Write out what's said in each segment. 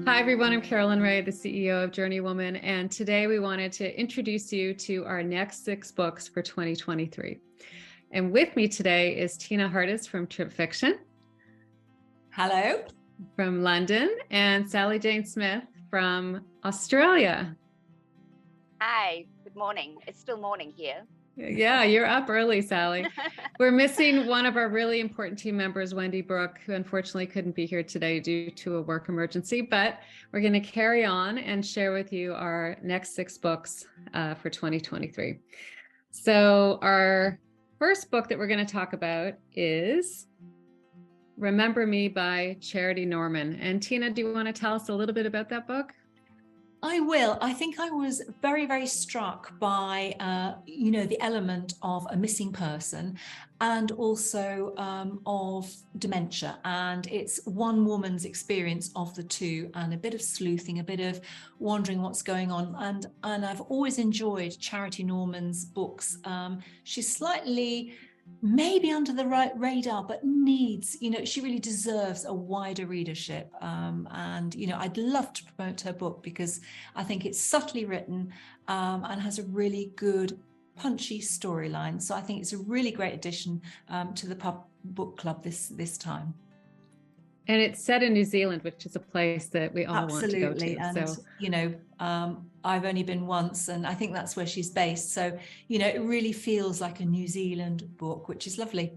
Hi, everyone. I'm Carolyn Ray, the CEO of JourneyWoman, and today we wanted to introduce you to our next 6 books for 2023. And with me today is Tina Hardis from TripFiction. Hello. From London, and Sally Jane Smith from Australia. Hi, good morning. It's still morning here. Yeah, you're up early, Sally. We're missing one of our really important team members, Wendy Brooke, who unfortunately couldn't be here today due to a work emergency, but we're going to carry on and share with you our next 6 books for 2023. So our first book that we're going to talk about is Remember Me by Charity Norman. And Tina, do you want to tell us a little bit about that book? I will. I think I was very, very struck by, the element of a missing person and also of dementia. And it's one woman's experience of the two, and a bit of sleuthing, a bit of wondering what's going on. And I've always enjoyed Charity Norman's books. She's slightly maybe under the radar, but needs, she really deserves a wider readership. I'd love to promote her book because I think it's subtly written and has a really good, punchy storyline. So I think it's a really great addition to the book club this time. And it's set in New Zealand, which is a place that we all want to go to. And, I've only been once, and I think that's where she's based. So, it really feels like a New Zealand book, which is lovely.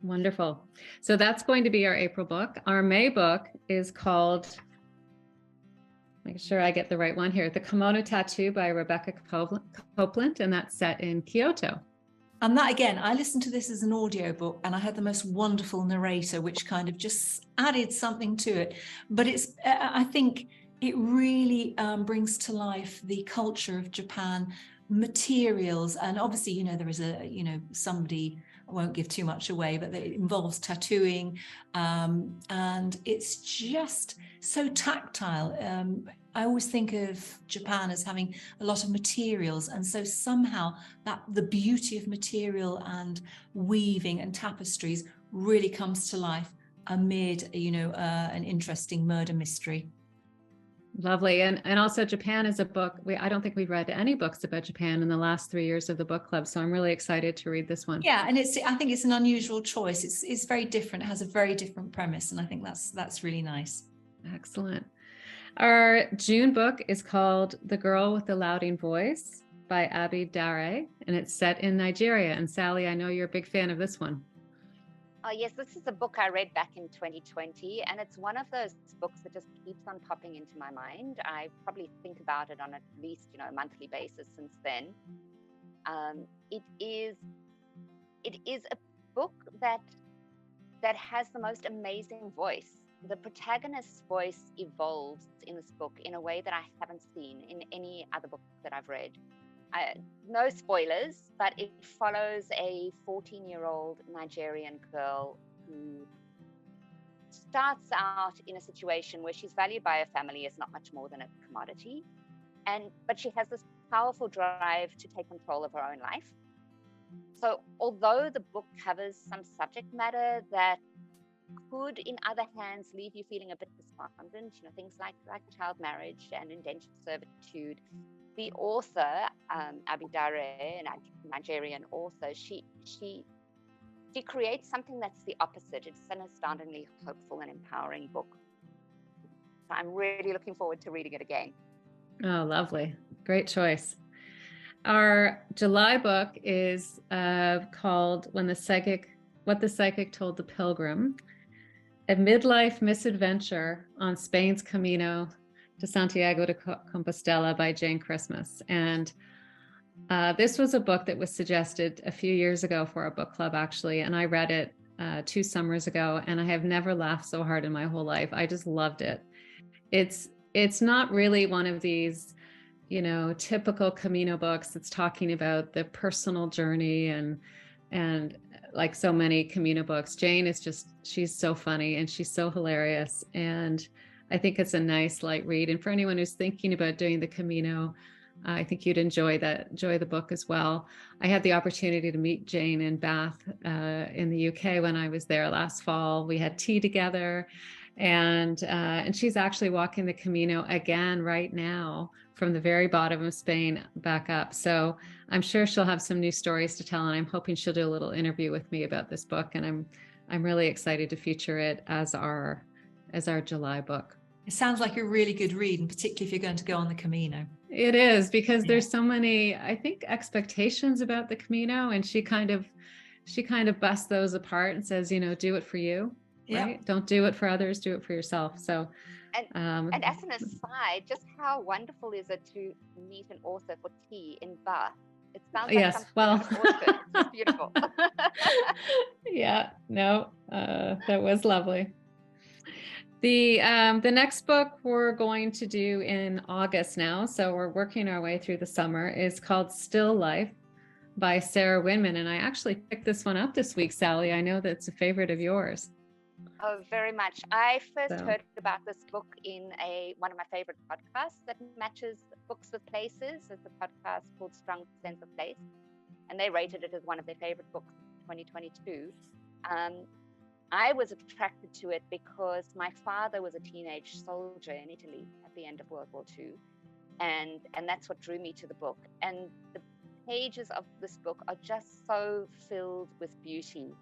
Wonderful. So that's going to be our April book. Our May book is called, make sure I get the right one here, The Kimono Tattoo by Rebecca Copeland, and that's set in Kyoto. And that, again, I listened to this as an audiobook, and I had the most wonderful narrator, which kind of just added something to it. But I think it really brings to life the culture of Japan, materials. And obviously, there is somebody, I won't give too much away, but it involves tattooing. And it's just so tactile. I always think of Japan as having a lot of materials, and so somehow the beauty of material and weaving and tapestries really comes to life amid an interesting murder mystery. Lovely. And also Japan is a book. I don't think we've read any books about Japan in the last 3 years of the book club. So I'm really excited to read this one. Yeah. And I think it's an unusual choice. It's very different. It has a very different premise. And I think that's really nice. Excellent. Our June book is called The Girl with the Louding Voice by Abi Dare, and it's set in Nigeria. And Sally, I know you're a big fan of this one. Oh, yes, this is a book I read back in 2020, and it's one of those books that just keeps on popping into my mind. I probably think about it on at least, a monthly basis since then. It is a book that has the most amazing voice. The protagonist's voice evolves in this book in a way that I haven't seen in any other book that I've read. No spoilers, but it follows a 14-year-old Nigerian girl who starts out in a situation where she's valued by her family as not much more than a commodity. But she has this powerful drive to take control of her own life. So although the book covers some subject matter that could, in other hands, leave you feeling a bit despondent, things like child marriage and indentured servitude, the author, Abi Dare, a Nigerian author, she creates something that's the opposite. It's an astoundingly hopeful and empowering book. So I'm really looking forward to reading it again. Oh, lovely. Great choice. Our July book is called What the Psychic Told the Pilgrim, a midlife misadventure on Spain's Camino to Santiago de Compostela by Jane Christmas. And this was a book that was suggested a few years ago for our book club, actually, and I read it 2 summers ago, and I have never laughed so hard in my whole life. I just loved it. It's not really one of these, typical Camino books that's talking about the personal journey and like so many Camino books. Jane is she's so funny and she's so hilarious. And I think it's a nice light read. And for anyone who's thinking about doing the Camino, I think you'd enjoy the book as well. I had the opportunity to meet Jane in Bath in the UK when I was there last fall. We had tea together, And she's actually walking the Camino again right now from the very bottom of Spain back up. So I'm sure she'll have some new stories to tell, and I'm hoping she'll do a little interview with me about this book. And I'm really excited to feature it as our July book. It sounds like a really good read, and particularly if you're going to go on the Camino. It is, because there's so many, I think, expectations about the Camino, and she kind of busts those apart and says, do it for you. Right? Don't do it for others, do it for yourself. So, and as an aside, just how wonderful is it to meet an author for tea in Bath? It sounds like it's just beautiful. Yeah, no, that was lovely. The next book we're going to do in August now, so we're working our way through the summer, is called Still Life by Sarah Winman. And I actually picked this one up this week, Sally. I know that's a favorite of yours. Oh, very much. I first heard about this book in one of my favorite podcasts that matches books with places. It's a podcast called Strong Sense of Place, and they rated it as one of their favorite books in 2022. I was attracted to it because my father was a teenage soldier in Italy at the end of World War II, and that's what drew me to the book. And the pages of this book are just so filled with beauty.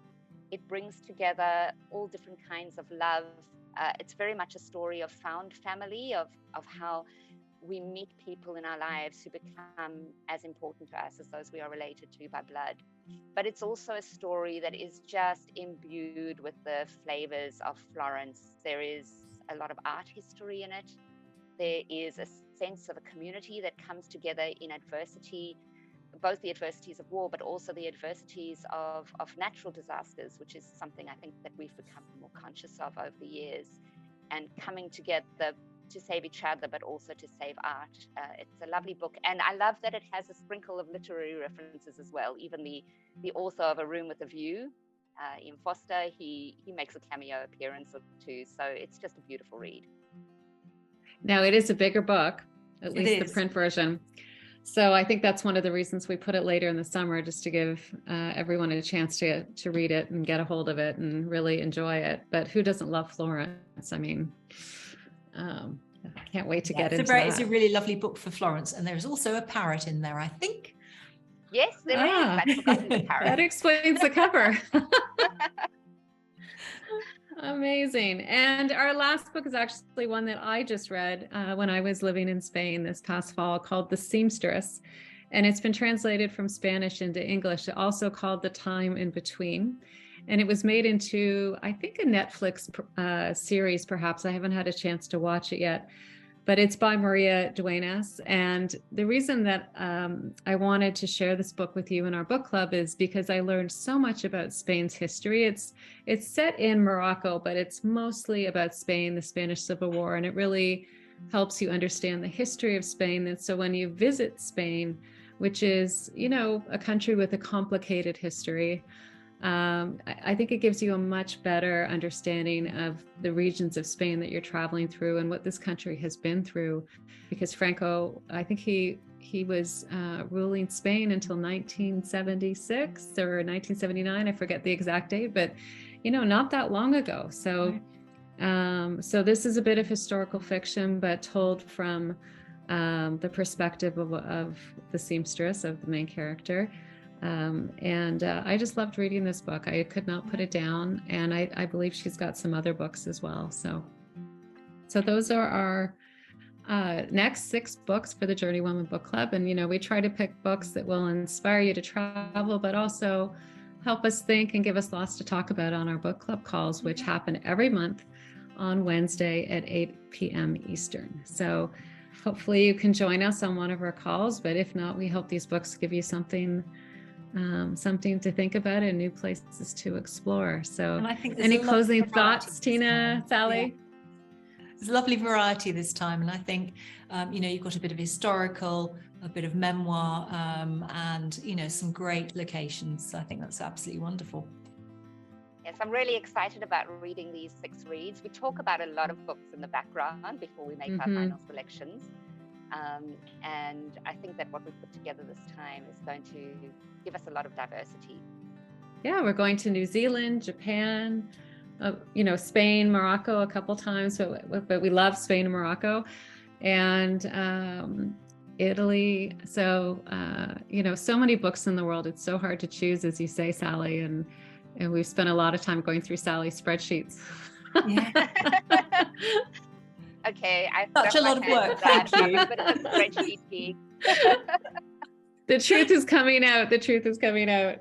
It brings together all different kinds of love. It's very much a story of found family, of how we meet people in our lives who become as important to us as those we are related to by blood. But it's also a story that is just imbued with the flavors of Florence. There is a lot of art history in it. There is a sense of a community that comes together in adversity, both the adversities of war, but also the adversities of natural disasters, which is something I think that we've become more conscious of over the years, and coming together to save each other, but also to save art. It's a lovely book. And I love that it has a sprinkle of literary references as well. Even the author of A Room with a View, Ian Foster, he makes a cameo appearance or two. So it's just a beautiful read. Now, it is a bigger book, at least the print version. So I think that's one of the reasons we put it later in the summer, just to give everyone a chance to read it and get a hold of it and really enjoy it. But who doesn't love Florence? I mean, I can't wait to get into that. It's a really lovely book for Florence. And there's also a parrot in there, I think. Yes, there is. I'd forgotten the parrot. That explains the cover. Amazing. And our last book is actually one that I just read when I was living in Spain this past fall, called The Seamstress. And it's been translated from Spanish into English, also called The Time in Between. And it was made into, I think, a Netflix series, perhaps. I haven't had a chance to watch it yet. But it's by Maria Duenas. And the reason that I wanted to share this book with you in our book club is because I learned so much about Spain's history. It's set in Morocco, but it's mostly about Spain, the Spanish Civil War, and it really helps you understand the history of Spain. And so when you visit Spain, which is, a country with a complicated history, I think it gives you a much better understanding of the regions of Spain that you're traveling through and what this country has been through. Because Franco, I think he was ruling Spain until 1976 or 1979. I forget the exact date, but not that long ago. So, so this is a bit of historical fiction, but told from the perspective of the seamstress, of the main character. And I just loved reading this book. I could not put it down, and I believe she's got some other books as well. So those are our next 6 books for the JourneyWoman Book Club. And we try to pick books that will inspire you to travel, but also help us think and give us lots to talk about on our book club calls, which happen every month on Wednesday at 8 p.m. Eastern. So hopefully you can join us on one of our calls, but if not, we hope these books give you something to think about and new places to explore. So any closing thoughts, Tina, Sally? Yeah. There's a lovely variety this time, and I think you've got a bit of historical, a bit of memoir, and some great locations. So I think that's absolutely wonderful. Yes, I'm really excited about reading these 6 reads. We talk about a lot of books in the background before we make our final selections. And I think that what we've put together this time is going to give us a lot of diversity. Yeah, we're going to New Zealand, Japan, you know, Spain, Morocco a couple times, but we love Spain and Morocco, and Italy. So, you know, so many books in the world. It's so hard to choose, as you say, Sally, and we've spent a lot of time going through Sally's spreadsheets. Yeah. Okay, Such a lot of work. Thank you. I'm a bit of a spreadsheet geek. The truth is coming out. The truth is coming out.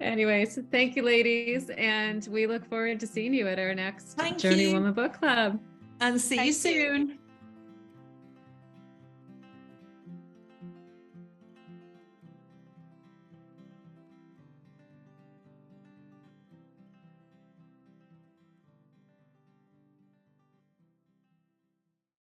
Anyways, thank you, ladies. And we look forward to seeing you at our next JourneyWoman Book Club. And see you soon.